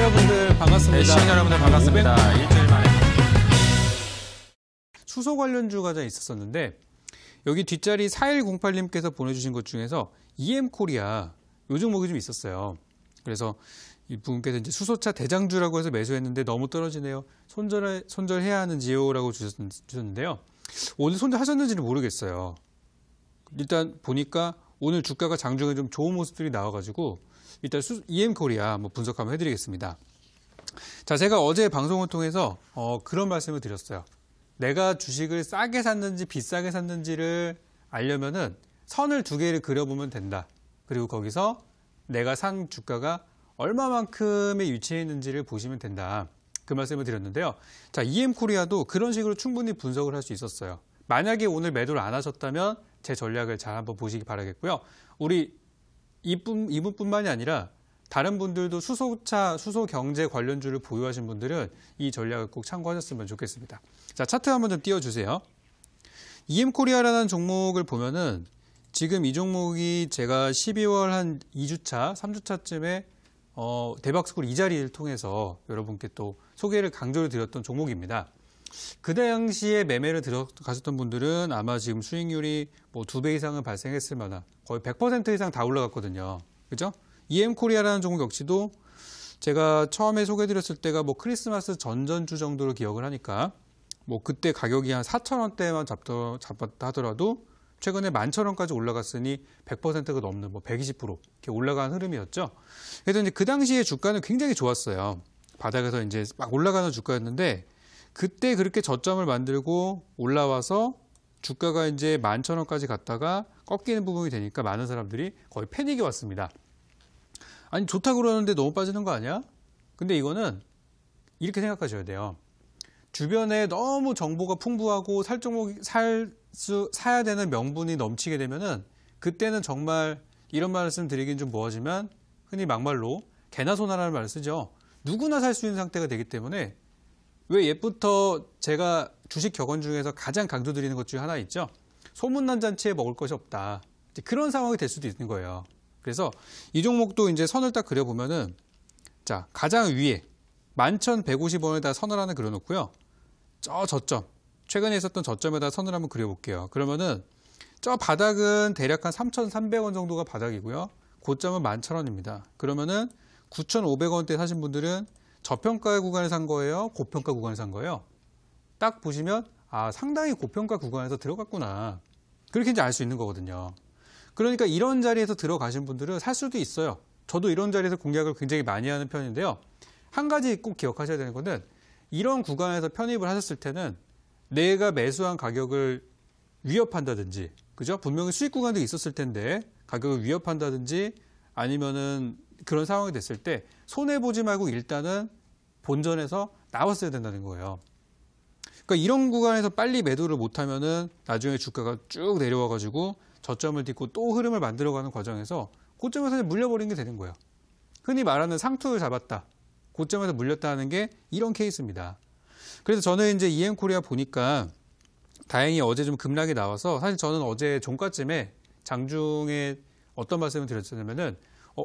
여러분들 반갑습니다. 네, 시청자 여러분들 반갑습니다. 일주일 만에. 수소 관련주 과자 있었었는데 여기 뒷자리 4108님께서 보내주신 것 중에서 EM코리아 요 종목이 좀 있었어요. 그래서 이분께서 이제 수소차 대장주라고 해서 매수했는데 너무 떨어지네요. 손절해야 하는지요라고 주셨는데요. 오늘 손절하셨는지는 모르겠어요. 일단 보니까 오늘 주가가 장중에 좀 좋은 모습들이 나와가지고 일단 EM코리아 한번 분석 한번 해드리겠습니다. 자, 제가 어제 방송을 통해서 그런 말씀을 드렸어요. 내가 주식을 싸게 샀는지 비싸게 샀는지를 알려면은 선을 두 개를 그려보면 된다. 그리고 거기서 내가 산 주가가 얼마만큼에 위치해 있는지를 보시면 된다. 그 말씀을 드렸는데요. 자, EM코리아도 그런 식으로 충분히 분석을 할 수 있었어요. 만약에 오늘 매도를 안 하셨다면 제 전략을 잘 한번 보시기 바라겠고요. 우리 이분뿐만이 아니라 다른 분들도 수소차, 수소경제 관련주를 보유하신 분들은 이 전략을 꼭 참고하셨으면 좋겠습니다. 자, 차트 한번 좀 띄워주세요. EM코리아라는 종목을 보면은 지금 이 종목이 제가 12월 한 2주차, 3주차쯤에 대박스쿨 이 자리를 통해서 여러분께 또 소개를 강조를 드렸던 종목입니다. 그 당시에 매매를 들어가셨던 분들은 아마 지금 수익률이 뭐 2배 이상은 발생했을 만한 거의 100% 이상 다 올라갔거든요. 그죠? EM코리아라는 종목 역시도 제가 처음에 소개드렸을 때가 뭐 크리스마스 전전주 정도로 기억을 하니까 뭐 그때 가격이 한 4,000원대만 잡았다 하더라도 최근에 11,000원까지 올라갔으니 100%가 넘는 뭐 120% 이렇게 올라가는 흐름이었죠. 그래서 이제 그 당시에 주가는 굉장히 좋았어요. 바닥에서 이제 막 올라가는 주가였는데 그때 그렇게 저점을 만들고 올라와서 주가가 이제 11,000원까지 갔다가 꺾이는 부분이 되니까 많은 사람들이 거의 패닉이 왔습니다. 아니 좋다고 그러는데 너무 빠지는 거 아니야? 근데 이거는 이렇게 생각하셔야 돼요. 주변에 너무 정보가 풍부하고 사야 되는 명분이 넘치게 되면은 그때는 정말 이런 말씀 드리긴 좀 뭐하지만 흔히 막말로 개나 소나라는 말을 쓰죠. 누구나 살 수 있는 상태가 되기 때문에 왜 옛부터 제가 주식 격언 중에서 가장 강조드리는 것 중에 하나 있죠. 소문난 잔치에 먹을 것이 없다. 그런 상황이 될 수도 있는 거예요. 그래서 이 종목도 이제 선을 딱 그려보면은 자, 가장 위에 11,150원에다 선을 하나 그려놓고요. 저점, 최근에 있었던 저점에다 선을 한번 그려볼게요. 그러면은 저 바닥은 대략 한 3,300원 정도가 바닥이고요. 고점은 11,000원입니다. 그러면은 9,500원대 사신 분들은 저평가 구간에 산 거예요? 고평가 구간에 산 거예요? 딱 보시면 아, 상당히 고평가 구간에서 들어갔구나. 그렇게 이제 알 수 있는 거거든요. 그러니까 이런 자리에서 들어가신 분들은 살 수도 있어요. 저도 이런 자리에서 공략을 굉장히 많이 하는 편인데요. 한 가지 꼭 기억하셔야 되는 거는 이런 구간에서 편입을 하셨을 때는 내가 매수한 가격을 위협한다든지, 그죠? 분명히 수익 구간도 있었을 텐데 가격을 위협한다든지 아니면은 그런 상황이 됐을 때 손해보지 말고 일단은 본전에서 나왔어야 된다는 거예요. 그러니까 이런 구간에서 빨리 매도를 못하면은 나중에 주가가 쭉 내려와가지고 저점을 딛고 또 흐름을 만들어가는 과정에서 고점에서 물려버리는 게 되는 거예요. 흔히 말하는 상투를 잡았다. 고점에서 물렸다 하는 게 이런 케이스입니다. 그래서 저는 이제 EM코리아 보니까 다행히 어제 좀 급락이 나와서 사실 저는 어제 종가쯤에 장중에 어떤 말씀을 드렸냐면은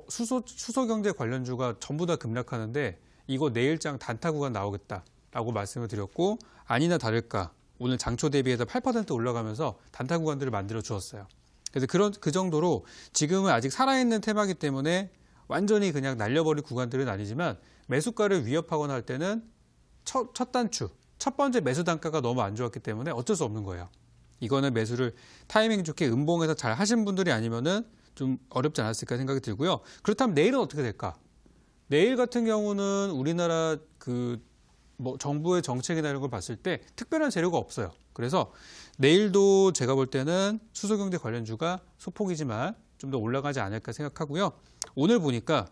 수소경제 관련주가 전부 다 급락하는데 이거 내일장 단타 구간 나오겠다라고 말씀을 드렸고 아니나 다를까 오늘 장초 대비해서 8% 올라가면서 단타 구간들을 만들어 주었어요. 그래서 그 정도로 지금은 아직 살아있는 테마이기 때문에 완전히 그냥 날려버릴 구간들은 아니지만 매수가를 위협하거나 할 때는 첫 단추, 첫 번째 매수 단가가 너무 안 좋았기 때문에 어쩔 수 없는 거예요. 이거는 매수를 타이밍 좋게 음봉해서 잘 하신 분들이 아니면은 좀 어렵지 않았을까 생각이 들고요. 그렇다면 내일은 어떻게 될까? 내일 같은 경우는 우리나라 정부의 정책이나 이런 걸 봤을 때 특별한 재료가 없어요. 그래서 내일도 제가 볼 때는 수소경제 관련주가 소폭이지만 좀 더 올라가지 않을까 생각하고요. 오늘 보니까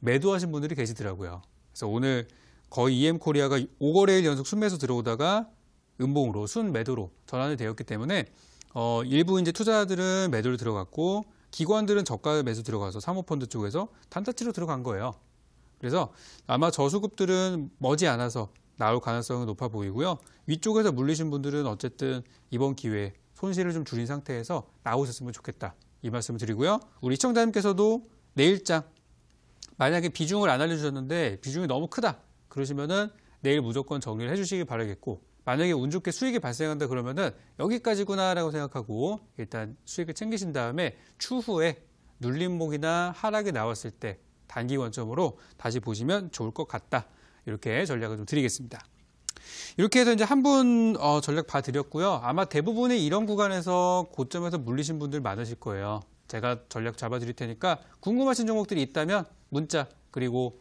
매도하신 분들이 계시더라고요. 그래서 오늘 거의 EM코리아가 5거래일 연속 순매수 들어오다가 음봉으로 순매도로 전환이 되었기 때문에 일부 이제 투자자들은 매도를 들어갔고 기관들은 저가 매수 들어가서 사모펀드 쪽에서 단타치로 들어간 거예요. 그래서 아마 저수급들은 머지않아서 나올 가능성은 높아 보이고요. 위쪽에서 물리신 분들은 어쨌든 이번 기회에 손실을 좀 줄인 상태에서 나오셨으면 좋겠다. 이 말씀을 드리고요. 우리 시청자님께서도 내일장 만약에 비중을 안 알려주셨는데 비중이 너무 크다 그러시면은 내일 무조건 정리를 해주시기 바라겠고, 만약에 운 좋게 수익이 발생한다 그러면은 여기까지구나라고 생각하고 일단 수익을 챙기신 다음에 추후에 눌림목이나 하락이 나왔을 때 단기 관점으로 다시 보시면 좋을 것 같다. 이렇게 전략을 좀 드리겠습니다. 이렇게 해서 이제 한 분 전략 봐드렸고요. 아마 대부분이 이런 구간에서 고점에서 물리신 분들 많으실 거예요. 제가 전략 잡아드릴 테니까 궁금하신 종목들이 있다면 문자 그리고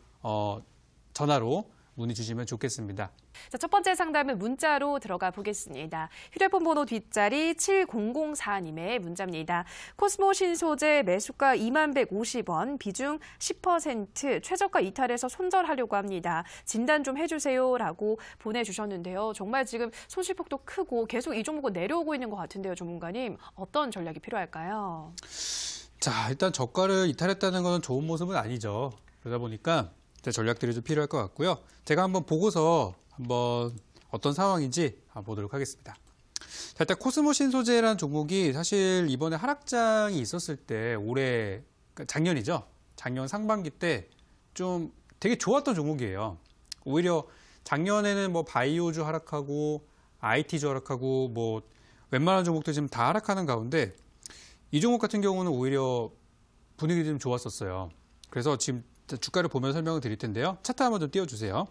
전화로 문의 주시면 좋겠습니다. 자, 첫 번째 상담은 문자로 들어가 보겠습니다. 휴대폰 번호 뒷자리 7004님의 문자입니다. 코스모 신소재 매수가 2150원, 비중 10%, 최저가 이탈해서 손절하려고 합니다. 진단 좀 해주세요라고 보내주셨는데요. 정말 지금 손실폭도 크고 계속 이 종목은 내려오고 있는 것 같은데요, 전문가님. 어떤 전략이 필요할까요? 자, 일단 저가를 이탈했다는 건 좋은 모습은 아니죠. 그러다 보니까 전략들이 좀 필요할 것 같고요. 제가 한번 보고서 한번 어떤 상황인지 한번 보도록 하겠습니다. 자, 일단 코스모 신소재라는 종목이 사실 이번에 하락장이 있었을 때 올해, 그러니까 작년이죠. 작년 상반기 때 좀 되게 좋았던 종목이에요. 오히려 작년에는 뭐 바이오주 하락하고 IT주 하락하고 뭐 웬만한 종목들 지금 다 하락하는 가운데 이 종목 같은 경우는 오히려 분위기 좀 좋았었어요. 그래서 지금 주가를 보면 설명을 드릴 텐데요. 차트 한번 좀 띄워주세요.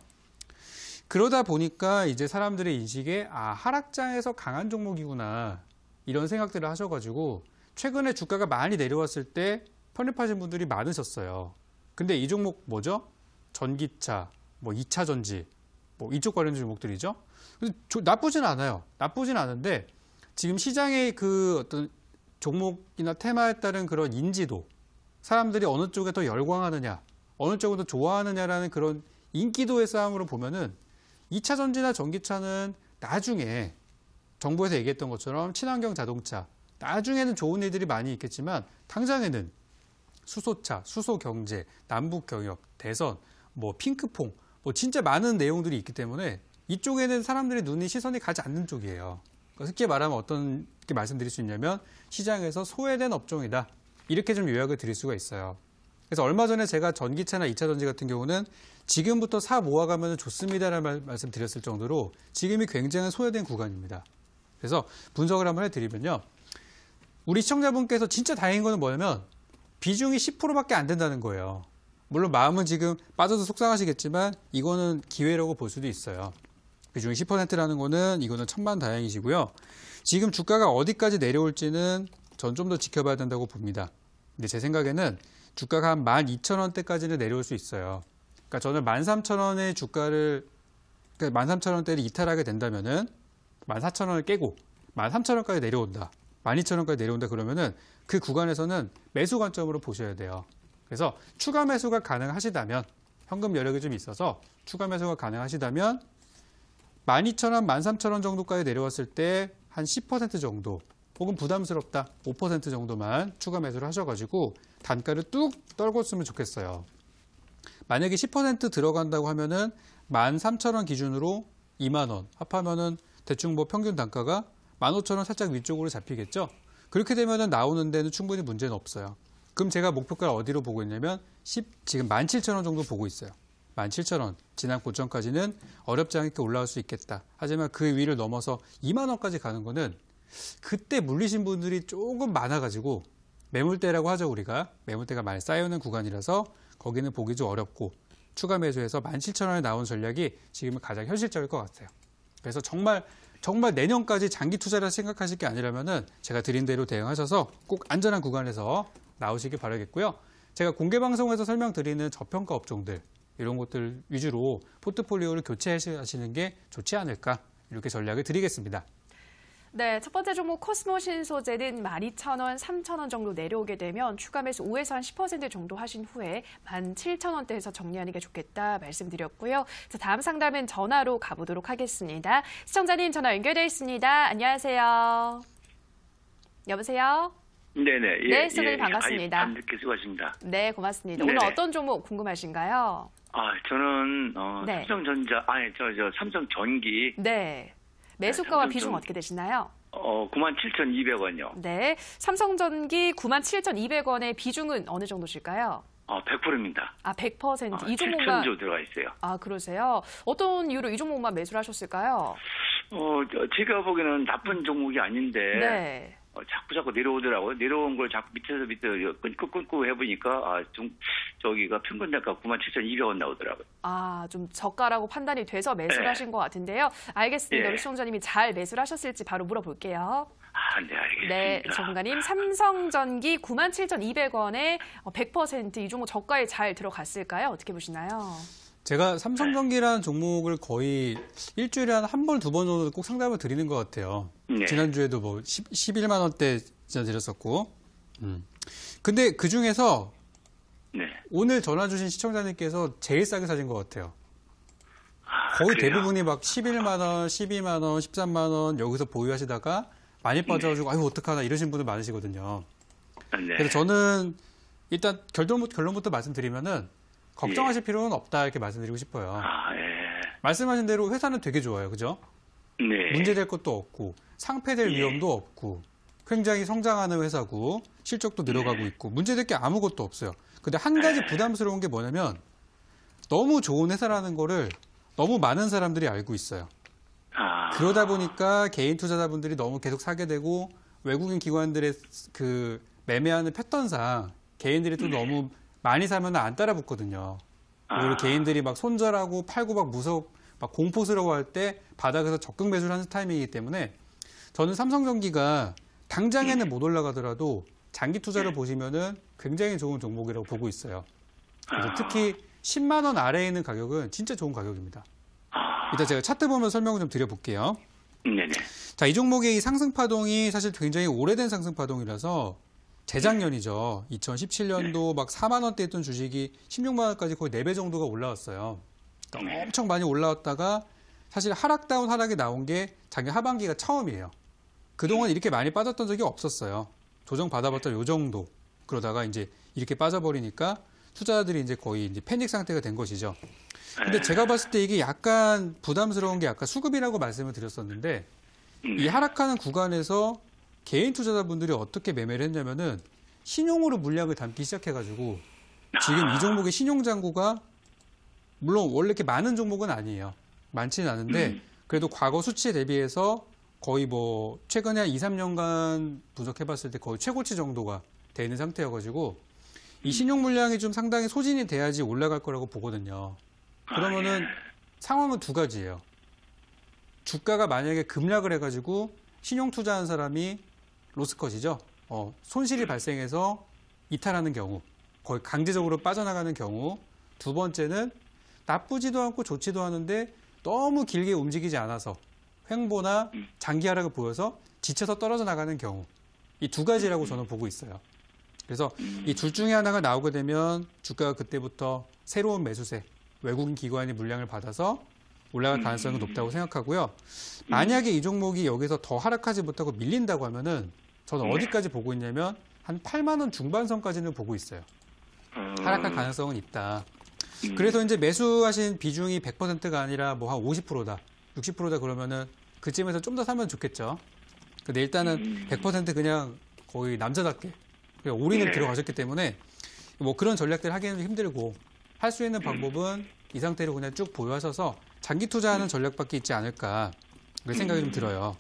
그러다 보니까 이제 사람들의 인식에 하락장에서 강한 종목이구나 이런 생각들을 하셔가지고 최근에 주가가 많이 내려왔을 때 편입하신 분들이 많으셨어요. 근데 이 종목 뭐죠? 전기차, 뭐 2차 전지, 뭐 이쪽 관련 종목들이죠. 나쁘진 않아요. 나쁘진 않은데 지금 시장의 그 어떤 종목이나 테마에 따른 그런 인지도, 사람들이 어느 쪽에 더 열광하느냐, 어느 쪽을 더 좋아하느냐라는 그런 인기도의 싸움으로 보면은 2차 전지나 전기차는 나중에 정부에서 얘기했던 것처럼 친환경 자동차, 나중에는 좋은 일들이 많이 있겠지만 당장에는 수소차, 수소경제, 남북경협, 대선, 뭐 핑크퐁, 뭐 진짜 많은 내용들이 있기 때문에 이쪽에는 사람들의 눈이 시선이 가지 않는 쪽이에요. 그러니까 쉽게 말하면 어떤 게 말씀드릴 수 있냐면 시장에서 소외된 업종이다. 이렇게 좀 요약을 드릴 수가 있어요. 그래서 얼마 전에 제가 전기차나 2차 전지 같은 경우는 지금부터 사 모아가면 좋습니다라는 말씀 드렸을 정도로 지금이 굉장히 소외된 구간입니다. 그래서 분석을 한번 해드리면요. 우리 시청자분께서 진짜 다행인 거는 뭐냐면 비중이 10%밖에 안 된다는 거예요. 물론 마음은 지금 빠져서 속상하시겠지만 이거는 기회라고 볼 수도 있어요. 비중이 10%라는 거는 이거는 천만다행이시고요. 지금 주가가 어디까지 내려올지는 전 좀 더 지켜봐야 된다고 봅니다. 근데 제 생각에는 주가가 한 12,000원대까지는 내려올 수 있어요. 그러니까 저는 13,000원의 주가를, 그러니까 13,000원대를 이탈하게 된다면은 14,000원을 깨고 13,000원까지 내려온다. 12,000원까지 내려온다 그러면은 그 구간에서는 매수 관점으로 보셔야 돼요. 그래서 추가 매수가 가능하시다면, 현금 여력이 좀 있어서 추가 매수가 가능하시다면 12,000원, 13,000원 정도까지 내려왔을 때 한 10% 정도, 혹은 부담스럽다 5% 정도만 추가 매수를 하셔가지고 단가를 뚝 떨궜으면 좋겠어요. 만약에 10% 들어간다고 하면은 13,000원 기준으로 2만 원 합하면은 대충 뭐 평균 단가가 15,000원 살짝 위쪽으로 잡히겠죠. 그렇게 되면은 나오는 데는 충분히 문제는 없어요. 그럼 제가 목표가를 어디로 보고 있냐면 지금 17,000원 정도 보고 있어요. 17,000원 지난 고점까지는 어렵지 않게 올라갈 수 있겠다. 하지만 그 위를 넘어서 2만 원까지 가는 거는 그때 물리신 분들이 조금 많아가지고 매물대라고 하죠. 우리가 매물대가 많이 쌓여있는 구간이라서 거기는 보기 좀 어렵고 추가 매수해서 17,000원에 나온 전략이 지금은 가장 현실적일 것 같아요. 그래서 정말 내년까지 장기 투자라 생각하실 게 아니라면은 제가 드린 대로 대응하셔서 꼭 안전한 구간에서 나오시길 바라겠고요. 제가 공개 방송에서 설명드리는 저평가 업종들 이런 것들 위주로 포트폴리오를 교체하시는 게 좋지 않을까 이렇게 전략을 드리겠습니다. 네, 첫 번째 종목 코스모 신소재는 12,000원, 3,000원 정도 내려오게 되면 추가 매수 5에서 한 10% 정도 하신 후에 17,000원대에서 정리하는 게 좋겠다 말씀드렸고요. 자, 다음 상담은 전화로 가보도록 하겠습니다. 시청자님 전화 연결되어 있습니다. 안녕하세요. 여보세요? 네네. 네, 시청자님 반갑습니다. 밤늦게 수고하십니다. 네, 고맙습니다. 네네. 오늘 어떤 종목 궁금하신가요? 저는 네. 삼성전자, 삼성전기. 네. 매수가와 네, 비중 어떻게 되시나요? 97,200원이요. 네, 삼성전기 97,200원의 비중은 어느 정도실까요? 100%입니다. 100%. 이 7천조 종목만. 들어가 있어요. 그러세요? 어떤 이유로 이 종목만 매수를 하셨을까요? 제가 보기에는 나쁜 종목이 아닌데 네. 자꾸 내려오더라고요. 내려온 걸 자꾸 밑에서 끊고 해보니까 저기가 평균단가 97,200원 나오더라고요. 좀 저가라고 판단이 돼서 매수를 네. 하신 것 같은데요. 알겠습니다. 예. 우리 시청자님이 잘 매수를 하셨을지 바로 물어볼게요. 네, 알겠습니다. 네, 전문가님. 삼성전기 97,200원에 100% 이 종목 저가에 잘 들어갔을까요? 어떻게 보시나요? 제가 삼성전기라는 종목을 거의 일주일에 한 번, 두 번 정도 꼭 상담을 드리는 것 같아요. 네. 지난주에도 뭐 11만 원대 진짜 드렸었고. 근데 그 중에서 네. 오늘 전화 주신 시청자님께서 제일 싸게 사신 것 같아요. 거의 그래요? 대부분이 막 11만 원, 12만 원, 13만 원 여기서 보유하시다가 많이 빠져가지고 아유 어떡하나 이러신 분들 많으시거든요. 네. 그래서 저는 일단 결론부터 말씀드리면은 걱정하실 필요는 없다 이렇게 말씀드리고 싶어요. 예. 말씀하신 대로 회사는 되게 좋아요. 그죠? 네. 문제될 것도 없고 상폐될 예. 위험도 없고 굉장히 성장하는 회사고 실적도 늘어가고 있고 문제될 게 아무것도 없어요. 근데 한 가지 부담스러운 게 뭐냐면 너무 좋은 회사라는 거를 너무 많은 사람들이 알고 있어요. 그러다 보니까 개인 투자자분들이 너무 계속 사게 되고 외국인 기관들의 그 매매하는 패턴상 개인들이 또 너무 많이 사면 안 따라 붙거든요. 오히려 개인들이 막 손절하고 팔고 막 공포스러워할 때 바닥에서 적극 매수를 하는 타이밍이기 때문에 저는 삼성전기가 당장에는 못 올라가더라도 장기 투자를 보시면은 굉장히 좋은 종목이라고 보고 있어요. 그래서 특히 10만 원 아래에 있는 가격은 진짜 좋은 가격입니다. 일단 제가 차트 보면 설명을 좀 드려볼게요. 네네. 자, 이 종목의 이 상승 파동이 사실 굉장히 오래된 상승 파동이라서 재작년이죠. 2017년도 막 4만 원대 있던 주식이 16만 원까지 거의 4배 정도가 올라왔어요. 그러니까 엄청 많이 올라왔다가 사실 하락다운 하락이 나온 게 작년 하반기가 처음이에요. 그동안 이렇게 많이 빠졌던 적이 없었어요. 조정 받아봤자 요 정도. 그러다가 이제 이렇게 빠져버리니까 투자자들이 이제 거의 이제 패닉 상태가 된 것이죠. 근데 제가 봤을 때 이게 약간 부담스러운 게 아까 수급이라고 말씀을 드렸었는데 이 하락하는 구간에서 개인 투자자분들이 어떻게 매매를 했냐면은 신용으로 물량을 담기 시작해가지고 지금 이 종목의 신용잔고가 물론 원래 이렇게 많은 종목은 아니에요. 많지는 않은데 그래도 과거 수치에 대비해서 거의 뭐 최근에 한 2, 3년간 분석해봤을 때 거의 최고치 정도가 돼 있는 상태여가지고 이 신용 물량이 좀 상당히 소진이 돼야지 올라갈 거라고 보거든요. 그러면은 상황은 두 가지예요. 주가가 만약에 급락을 해가지고 신용 투자한 사람이 로스컷이죠. 손실이 발생해서 이탈하는 경우, 거의 강제적으로 빠져나가는 경우. 두 번째는 나쁘지도 않고 좋지도 않은데 너무 길게 움직이지 않아서 횡보나 장기 하락을 보여서 지쳐서 떨어져 나가는 경우. 이 두 가지라고 저는 보고 있어요. 그래서 이 둘 중에 하나가 나오게 되면 주가가 그때부터 새로운 매수세, 외국인 기관이 물량을 받아서 올라갈 가능성이 높다고 생각하고요. 만약에 이 종목이 여기서 더 하락하지 못하고 밀린다고 하면은 저는 어디까지 보고 있냐면 한 8만 원 중반선까지는 보고 있어요. 하락할 가능성은 있다. 그래서 이제 매수하신 비중이 100%가 아니라 뭐 한 50%다, 60%다 그러면은 그쯤에서 좀 더 사면 좋겠죠. 근데 일단은 100% 그냥 거의 남자답게 그냥 올인을 들어가셨기 때문에 뭐 그런 전략들 하기는 힘들고 할 수 있는 방법은 이 상태로 그냥 쭉 보유하셔서 장기 투자하는 전략밖에 있지 않을까 그런 생각이 좀 들어요.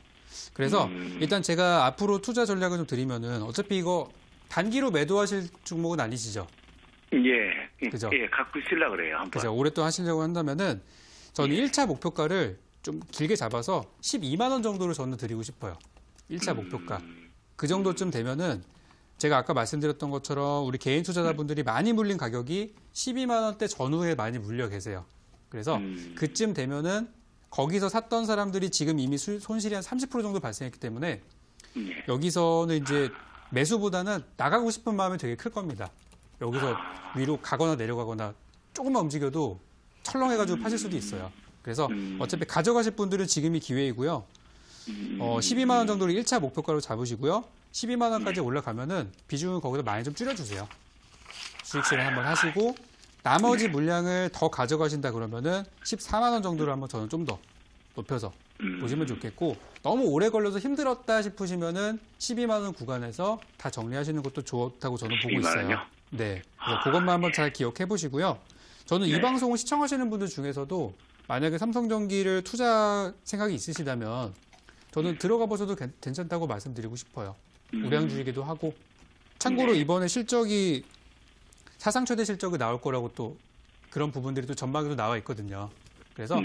그래서 일단 제가 앞으로 투자 전략을 좀 드리면은 어차피 이거 단기로 매도하실 종목은 아니시죠? 예. 그죠? 예, 갖고 있으려고 그래요. 한번. 그래서 오랫동안 하시려고 한다면은 저는 1차 목표가를 좀 길게 잡아서 12만 원 정도를 저는 드리고 싶어요. 1차 목표가. 그 정도쯤 되면은 제가 아까 말씀드렸던 것처럼 우리 개인 투자자분들이 많이 물린 가격이 12만 원대 전후에 많이 물려 계세요. 그래서 그쯤 되면은 거기서 샀던 사람들이 지금 이미 손실이 한 30% 정도 발생했기 때문에 여기서는 이제 매수보다는 나가고 싶은 마음이 되게 클 겁니다. 여기서 위로 가거나 내려가거나 조금만 움직여도 철렁해가지고 파실 수도 있어요. 그래서 어차피 가져가실 분들은 지금이 기회이고요. 12만 원 정도를 1차 목표가로 잡으시고요. 12만 원까지 올라가면은 비중을 거기서 많이 좀 줄여주세요. 수익 실현 한번 하시고 나머지 물량을 더 가져가신다 그러면은 14만 원 정도로 한번 저는 좀 더 높여서 보시면 좋겠고 너무 오래 걸려서 힘들었다 싶으시면은 12만 원 구간에서 다 정리하시는 것도 좋다고 저는 보고 있어요. 네, 그래서 그것만 한번 잘 기억해 보시고요. 저는 이 방송을 시청하시는 분들 중에서도 만약에 삼성전기를 투자 생각이 있으시다면 저는 들어가 보셔도 괜찮다고 말씀드리고 싶어요. 우량주이기도 하고. 참고로 이번에 실적이 사상 최대 실적이 나올 거라고 또 그런 부분들이 또 전망에도 나와 있거든요. 그래서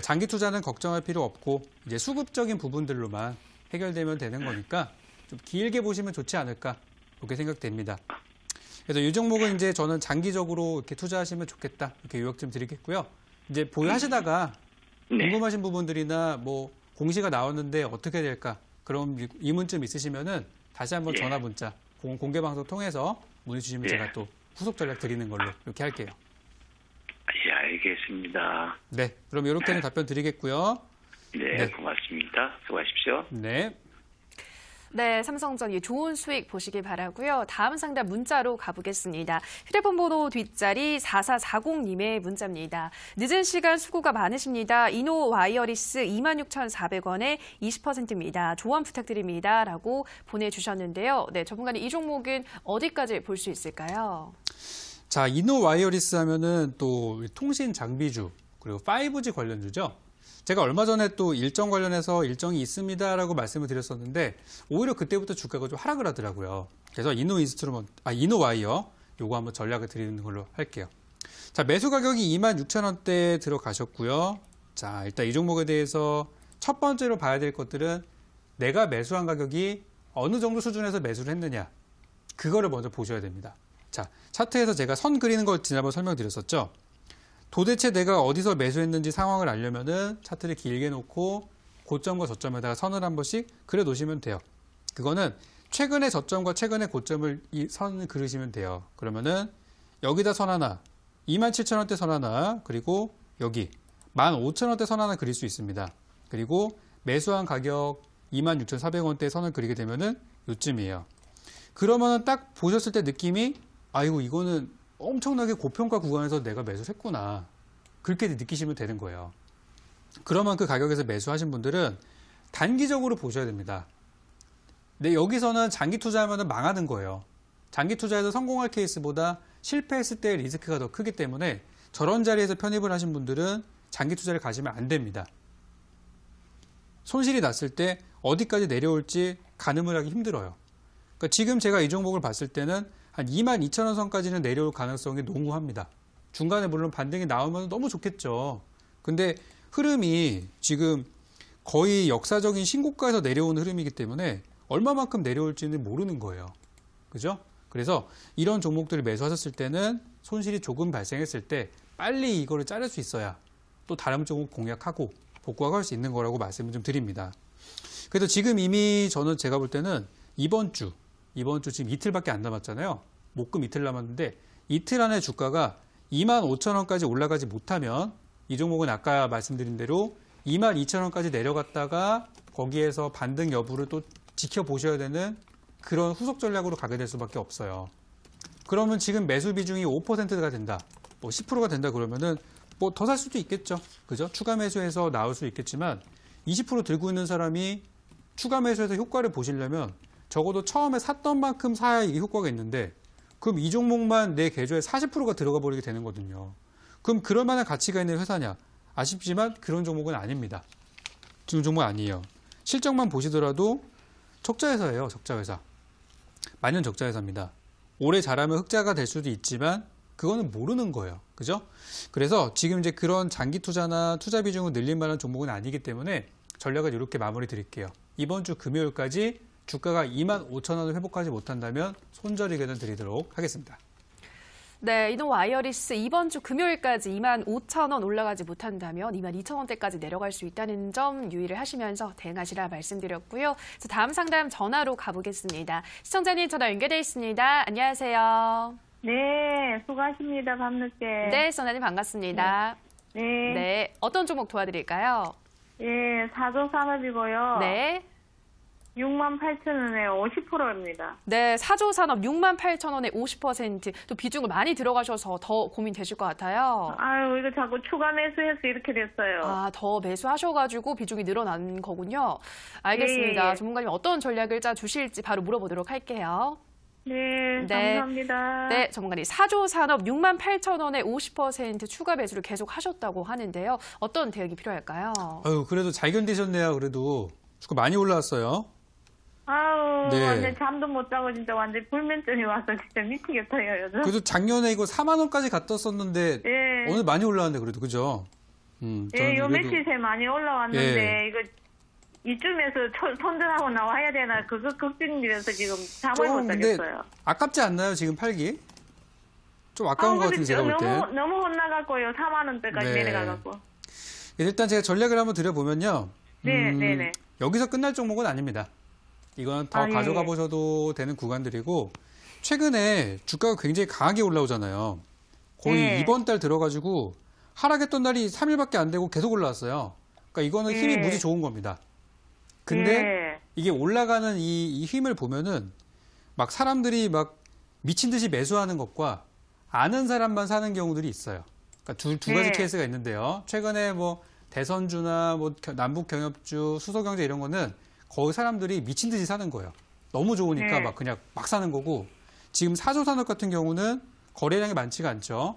장기 투자는 걱정할 필요 없고 이제 수급적인 부분들로만 해결되면 되는 거니까 좀 길게 보시면 좋지 않을까 그렇게 생각됩니다. 그래서 이 종목은 이제 저는 장기적으로 이렇게 투자하시면 좋겠다 이렇게 요약 좀 드리겠고요. 이제 보유하시다가 궁금하신 부분들이나 뭐 공시가 나왔는데 어떻게 될까 그런 의문점 있으시면은 다시 한번 전화 문자 공개 방송 통해서 문의 주시면 제가 또 후속 전략 드리는 걸로 이렇게 할게요. 예, 알겠습니다. 네, 그럼 이렇게는 답변 드리겠고요. 네, 고맙습니다. 수고하십시오. 네. 네, 삼성전기 좋은 수익 보시길 바라고요. 다음 상담 문자로 가보겠습니다. 휴대폰 번호 뒷자리 4440님의 문자입니다. 늦은 시간 수고가 많으십니다. 이노 와이어리스 26,400원에 20%입니다. 조언 부탁드립니다. 라고 보내주셨는데요. 네, 전문가님 이 종목은 어디까지 볼 수 있을까요? 자, 이노 와이어리스 하면은 또 통신 장비주 그리고 5G 관련주죠. 제가 얼마 전에 또 일정 관련해서 일정이 있습니다라고 말씀을 드렸었는데 오히려 그때부터 주가가 좀 하락을 하더라고요. 그래서 이노 와이어 요거 한번 전략을 드리는 걸로 할게요. 자, 매수 가격이 26,000원대에 들어가셨고요. 자, 일단 이 종목에 대해서 첫 번째로 봐야 될 것들은 내가 매수한 가격이 어느 정도 수준에서 매수를 했느냐. 그거를 먼저 보셔야 됩니다. 자, 차트에서 제가 선 그리는 걸 지난번 설명드렸었죠. 도대체 내가 어디서 매수했는지 상황을 알려면은 차트를 길게 놓고 고점과 저점에다가 선을 한 번씩 그려 놓으시면 돼요. 그거는 최근의 저점과 최근의 고점을 이 선을 그리시면 돼요. 그러면은 여기다 선 하나, 27,000원대 선 하나, 그리고 여기 15,000원대 선 하나 그릴 수 있습니다. 그리고 매수한 가격 26,400원대 선을 그리게 되면은 요쯤이에요. 그러면은 딱 보셨을 때 느낌이 아이고 이거는 엄청나게 고평가 구간에서 내가 매수를 했구나. 그렇게 느끼시면 되는 거예요. 그러면 그 가격에서 매수하신 분들은 단기적으로 보셔야 됩니다. 근데 여기서는 장기 투자하면 망하는 거예요. 장기 투자에서 성공할 케이스보다 실패했을 때 리스크가 더 크기 때문에 저런 자리에서 편입을 하신 분들은 장기 투자를 가시면 안 됩니다. 손실이 났을 때 어디까지 내려올지 가늠을 하기 힘들어요. 그러니까 지금 제가 이 종목을 봤을 때는 한 22,000원 선까지는 내려올 가능성이 농후합니다. 중간에 물론 반등이 나오면 너무 좋겠죠. 근데 흐름이 지금 거의 역사적인 신고가에서 내려오는 흐름이기 때문에 얼마만큼 내려올지는 모르는 거예요. 그죠? 그래서 이런 종목들을 매수하셨을 때는 손실이 조금 발생했을 때 빨리 이거를 자를 수 있어야 또 다른 종목 공략하고 복구하고 할 수 있는 거라고 말씀을 좀 드립니다. 그래서 지금 이미 저는 제가 볼 때는 이번 주 지금 이틀밖에 안 남았잖아요. 목금 이틀 남았는데 이틀 안에 주가가 25,000원까지 올라가지 못하면 이 종목은 아까 말씀드린 대로 22,000원까지 내려갔다가 거기에서 반등 여부를 또 지켜보셔야 되는 그런 후속 전략으로 가게 될 수밖에 없어요. 그러면 지금 매수 비중이 5%가 된다, 뭐 10%가 된다 그러면은 뭐 더 살 수도 있겠죠. 그죠? 추가 매수해서 나올 수 있겠지만 20% 들고 있는 사람이 추가 매수해서 효과를 보시려면 적어도 처음에 샀던 만큼 사야 이 효과가 있는데 그럼 이 종목만 내 계좌에 40%가 들어가 버리게 되는 거거든요. 그럼 그럴 만한 가치가 있는 회사냐? 아쉽지만 그런 종목은 아닙니다. 지금 종목 아니에요. 실적만 보시더라도 적자회사예요. 적자회사. 만년 적자회사입니다. 올해 잘하면 흑자가 될 수도 있지만 그거는 모르는 거예요. 그죠? 그래서 지금 이제 그런 장기 투자나 투자 비중을 늘릴 만한 종목은 아니기 때문에 전략을 이렇게 마무리 드릴게요. 이번 주 금요일까지 주가가 25,000원을 회복하지 못한다면 손절 의견을 드리도록 하겠습니다. 네, 이노 와이어리스 이번 주 금요일까지 25,000원 올라가지 못한다면 22,000원대까지 내려갈 수 있다는 점 유의를 하시면서 대응하시라 말씀드렸고요. 다음 상담 전화로 가보겠습니다. 시청자님 전화 연결돼 있습니다. 안녕하세요. 네, 수고하십니다. 밤늦게. 네, 시청자님 반갑습니다. 네. 네, 어떤 종목 도와드릴까요? 예, 4조 산업이고요. 네. 68,000원에 50%입니다. 네, 4조 산업 68,000원에 50%. 또 비중을 많이 들어가셔서 더 고민되실 것 같아요. 아유, 이거 자꾸 추가 매수해서 이렇게 됐어요. 아, 더 매수하셔가지고 비중이 늘어난 거군요. 알겠습니다. 예, 예. 전문가님 어떤 전략을 짜 주실지 바로 물어보도록 할게요. 네, 네. 감사합니다. 네, 전문가님 4조 산업 6만 8천 원에 50% 추가 매수를 계속 하셨다고 하는데요. 어떤 대응이 필요할까요? 아유, 그래도 잘 견디셨네요. 그래도 주가 많이 올라왔어요. 아우, 네. 완전 잠도 못 자고 진짜 완전 불면증이 와서 진짜 미치겠어요, 요즘. 그래도 작년에 이거 4만 원까지 갔었었는데 예. 오늘 많이 올라왔네 그래도 그죠? 예, 저는 요 그래도- 며칠 새 많이 올라왔는데, 예. 이거 이쯤에서 손절하고 나와야 되나, 그거 걱정이라서 지금 잠을 못 좀 근데 자겠어요. 아깝지 않나요 지금 팔기? 좀 아까운 것 같은데 제가 볼 때. 너무 혼나갖고요, 4만 원대까지 네. 내려가갖고. 일단 제가 전략을 한번 드려보면요. 네, 네, 네. 여기서 끝날 종목은 아닙니다. 이건 더 아, 예. 가져가 보셔도 되는 구간들이고 최근에 주가가 굉장히 강하게 올라오잖아요. 거의 네. 이번 달 들어가지고 하락했던 날이 3일밖에 안 되고 계속 올라왔어요. 그러니까 이거는 힘이 네. 무지 좋은 겁니다. 근데 네. 이게 올라가는 이 힘을 보면은 막 사람들이 막 미친 듯이 매수하는 것과 아는 사람만 사는 경우들이 있어요. 그러니까 두 가지 네. 케이스가 있는데요. 최근에 뭐 대선주나 뭐 남북 경협주, 수소경제 이런 거는 거의 사람들이 미친 듯이 사는 거예요. 너무 좋으니까 네. 막 그냥 막 사는 거고 지금 사조산업 같은 경우는 거래량이 많지가 않죠.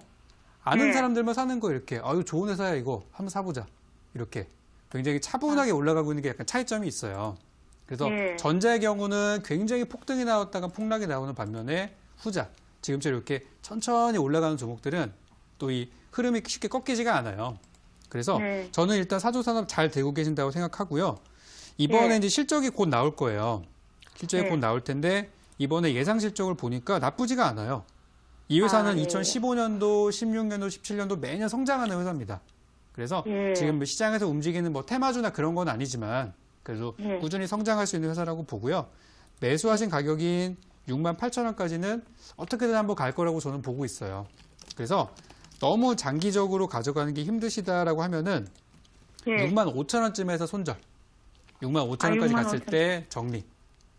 아는 네. 사람들만 사는 거 이렇게 아유 좋은 회사야 이거 한번 사보자 이렇게 굉장히 차분하게 올라가고 있는 게 약간 차이점이 있어요. 그래서 네. 전자의 경우는 굉장히 폭등이 나왔다가 폭락이 나오는 반면에 후자 지금처럼 이렇게 천천히 올라가는 종목들은 또 이 흐름이 쉽게 꺾이지가 않아요. 그래서 네. 저는 일단 사조산업 잘 되고 계신다고 생각하고요. 이번에 네. 이제 실적이 곧 나올 거예요. 실적이 네. 곧 나올 텐데 이번에 예상 실적을 보니까 나쁘지가 않아요. 이 회사는 아, 네. 2015년도, 16년도, 17년도 매년 성장하는 회사입니다. 그래서 네. 지금 시장에서 움직이는 뭐 테마주나 그런 건 아니지만 그래도 네. 꾸준히 성장할 수 있는 회사라고 보고요. 매수하신 가격인 68,000원까지는 어떻게든 한번 갈 거라고 저는 보고 있어요. 그래서 너무 장기적으로 가져가는 게 힘드시다라고 하면은 네. 65,000원쯤에서 손절. 65,000원까지 65,000원. 갔을 때 정리.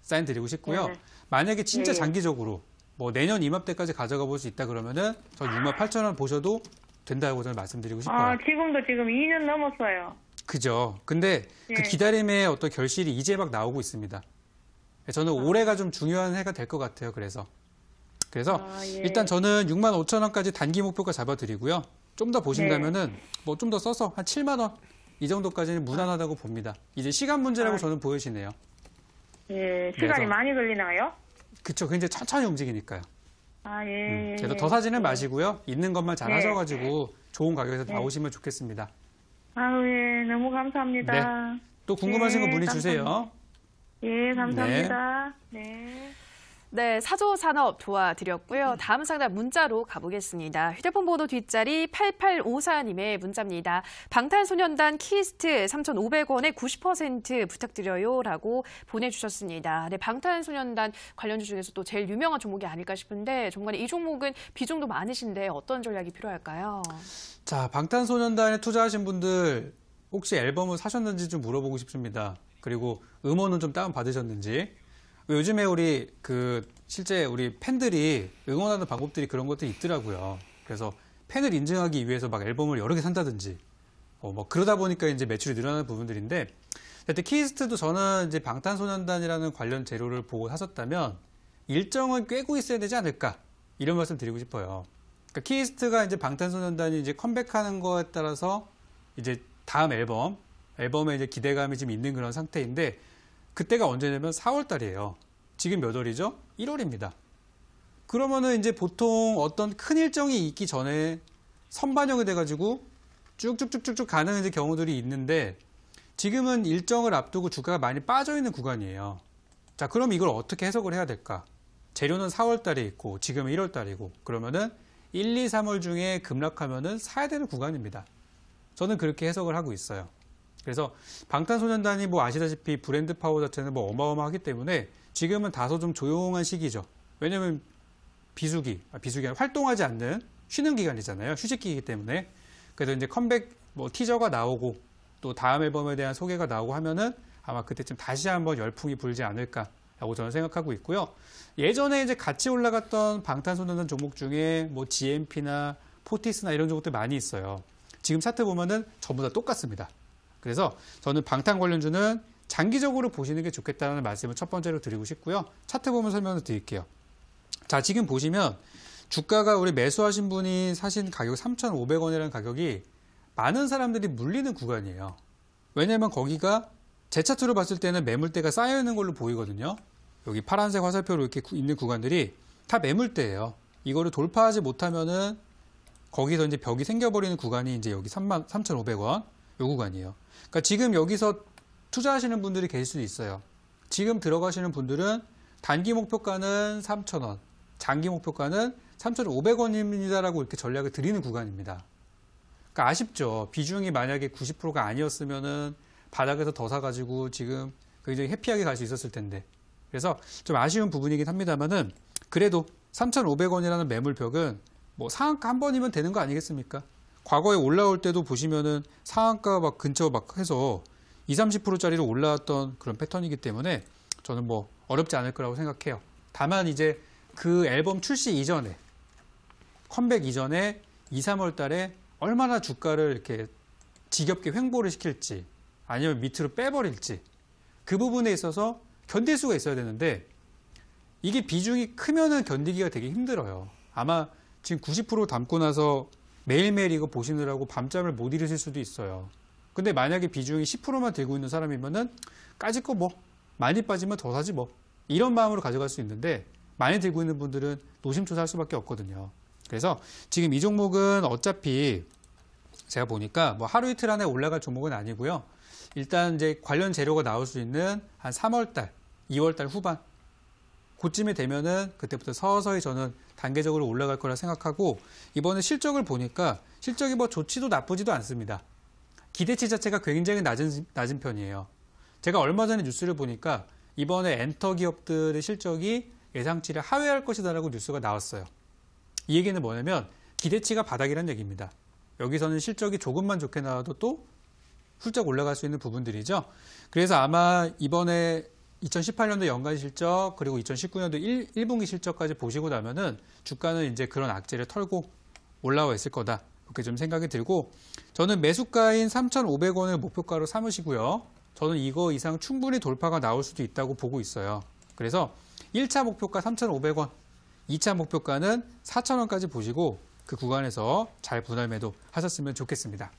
사인 드리고 싶고요. 네. 만약에 진짜 네. 장기적으로 뭐 내년 이맘때까지 가져가 볼 수 있다 그러면은 저 68,000원 보셔도 된다고 저는 말씀드리고 싶어요. 아, 지금도 지금 2년 넘었어요. 그죠. 근데 그 네. 기다림의 어떤 결실이 이제 막 나오고 있습니다. 저는 올해가 좀 중요한 해가 될 것 같아요. 그래서 아, 예. 일단 저는 65,000원까지 단기 목표가 잡아드리고요. 좀 더 보신다면은 뭐 좀 더 써서 한 7만 원 이 정도까지는 무난하다고 봅니다. 이제 시간 문제라고 아. 저는 보여지네요. 예, 시간이 그래서- 많이 걸리나요? 그쵸. 굉장히 천천히 움직이니까요. 아, 예. 그래서 예. 더 사지는 마시고요. 있는 것만 잘 네. 하셔가지고 좋은 가격에서 네. 나오시면 좋겠습니다. 아유, 예, 너무 감사합니다. 또 궁금하신 거 네, 문의 주세요. 감사합니다. 예, 감사합니다. 네. 네, 사조 산업 도와드렸고요. 다음 상담 문자로 가보겠습니다. 휴대폰 번호 뒷자리 8854님의 문자입니다. 방탄소년단 키스트 3,500원에 90% 부탁드려요라고 보내주셨습니다. 네, 방탄소년단 관련주 중에서 또 제일 유명한 종목이 아닐까 싶은데 정말 이 종목은 비중도 많으신데 어떤 전략이 필요할까요? 자, 방탄소년단에 투자하신 분들 혹시 앨범을 사셨는지 좀 물어보고 싶습니다. 그리고 음원은 좀 다운 받으셨는지. 요즘에 우리 실제 우리 팬들이 응원하는 방법들이 그런 것들이 있더라고요. 그래서 팬을 인증하기 위해서 막 앨범을 여러 개 산다든지, 뭐 그러다 보니까 이제 매출이 늘어나는 부분들인데, 하여튼 키스트도 저는 이제 방탄소년단이라는 관련 재료를 보고 사셨다면 일정은 꿰고 있어야 되지 않을까 이런 말씀 드리고 싶어요. 그러니까 키스트가 이제 방탄소년단이 이제 컴백하는 거에 따라서 이제 다음 앨범에 이제 기대감이 좀 있는 그런 상태인데. 그때가 언제냐면 4월 달이에요. 지금 몇 월이죠? 1월입니다. 그러면은 이제 보통 어떤 큰 일정이 있기 전에 선반영이 돼가지고 쭉쭉쭉쭉 가는 이제 경우들이 있는데 지금은 일정을 앞두고 주가가 많이 빠져 있는 구간이에요. 자, 그럼 이걸 어떻게 해석을 해야 될까? 재료는 4월 달에 있고 지금은 1월 달이고 그러면은 1, 2, 3월 중에 급락하면은 사야 되는 구간입니다. 저는 그렇게 해석을 하고 있어요. 그래서 방탄소년단이 뭐 아시다시피 브랜드 파워 자체는 뭐 어마어마하기 때문에 지금은 다소 좀 조용한 시기죠. 왜냐면 비수기 아니라 활동하지 않는 쉬는 기간이잖아요. 휴식기이기 때문에. 그래서 이제 컴백 뭐 티저가 나오고 또 다음 앨범에 대한 소개가 나오고 하면은 아마 그때쯤 다시 한번 열풍이 불지 않을까라고 저는 생각하고 있고요. 예전에 이제 같이 올라갔던 방탄소년단 종목 중에 뭐 GMP나 포티스나 이런 종목들 많이 있어요. 지금 차트 보면은 전부 다 똑같습니다. 그래서 저는 방탄 관련주는 장기적으로 보시는 게 좋겠다는 말씀을 첫 번째로 드리고 싶고요. 차트 보면 설명을 드릴게요. 자, 지금 보시면 주가가 우리 매수하신 분이 사신 가격 3,500원이라는 가격이 많은 사람들이 물리는 구간이에요. 왜냐면 거기가 제 차트로 봤을 때는 매물대가 쌓여 있는 걸로 보이거든요. 여기 파란색 화살표로 이렇게 있는 구간들이 다 매물대예요. 이거를 돌파하지 못하면은 거기서 이제 벽이 생겨버리는 구간이 이제 여기 3,500원 요 구간이에요. 그러니까 지금 여기서 투자하시는 분들이 계실 수도 있어요. 지금 들어가시는 분들은 단기 목표가는 3,000원, 장기 목표가는 3,500원입니다라고 이렇게 전략을 드리는 구간입니다. 그러니까 아쉽죠. 비중이 만약에 90%가 아니었으면은 바닥에서 더 사가지고 지금 굉장히 해피하게 갈 수 있었을 텐데. 그래서 좀 아쉬운 부분이긴 합니다만은 그래도 3,500원이라는 매물벽은 뭐 상한가 한 번이면 되는 거 아니겠습니까? 과거에 올라올 때도 보시면은 상한가 막 근처 막 해서 20, 30%짜리로 올라왔던 그런 패턴이기 때문에 저는 뭐 어렵지 않을 거라고 생각해요. 다만 이제 그 앨범 출시 이전에 컴백 이전에 2, 3월 달에 얼마나 주가를 이렇게 지겹게 횡보를 시킬지 아니면 밑으로 빼버릴지 그 부분에 있어서 견딜 수가 있어야 되는데 이게 비중이 크면은 견디기가 되게 힘들어요. 아마 지금 90% 담고 나서 매일매일 이거 보시느라고 밤잠을 못 이루실 수도 있어요. 근데 만약에 비중이 10%만 들고 있는 사람이면은 까짓 거 뭐 많이 빠지면 더 사지 뭐 이런 마음으로 가져갈 수 있는데 많이 들고 있는 분들은 노심초사할 수밖에 없거든요. 그래서 지금 이 종목은 어차피 제가 보니까 뭐 하루 이틀 안에 올라갈 종목은 아니고요. 일단 이제 관련 재료가 나올 수 있는 한 3월달, 2월달 후반 그쯤에 되면은 그때부터 서서히 저는 단계적으로 올라갈 거라 생각하고 이번에 실적을 보니까 실적이 뭐 좋지도 나쁘지도 않습니다. 기대치 자체가 굉장히 낮은 편이에요. 제가 얼마 전에 뉴스를 보니까 이번에 엔터 기업들의 실적이 예상치를 하회할 것이다라고 뉴스가 나왔어요. 이 얘기는 뭐냐면 기대치가 바닥이라는 얘기입니다. 여기서는 실적이 조금만 좋게 나와도 또 훌쩍 올라갈 수 있는 부분들이죠. 그래서 아마 이번에 2018년도 연간 실적 그리고 2019년도 1분기 실적까지 보시고 나면은 주가는 이제 그런 악재를 털고 올라와 있을 거다. 그렇게 좀 생각이 들고 저는 매수가인 3,500원을 목표가로 삼으시고요. 저는 이거 이상 충분히 돌파가 나올 수도 있다고 보고 있어요. 그래서 1차 목표가 3,500원, 2차 목표가는 4,000원까지 보시고 그 구간에서 잘 분할 매도 하셨으면 좋겠습니다.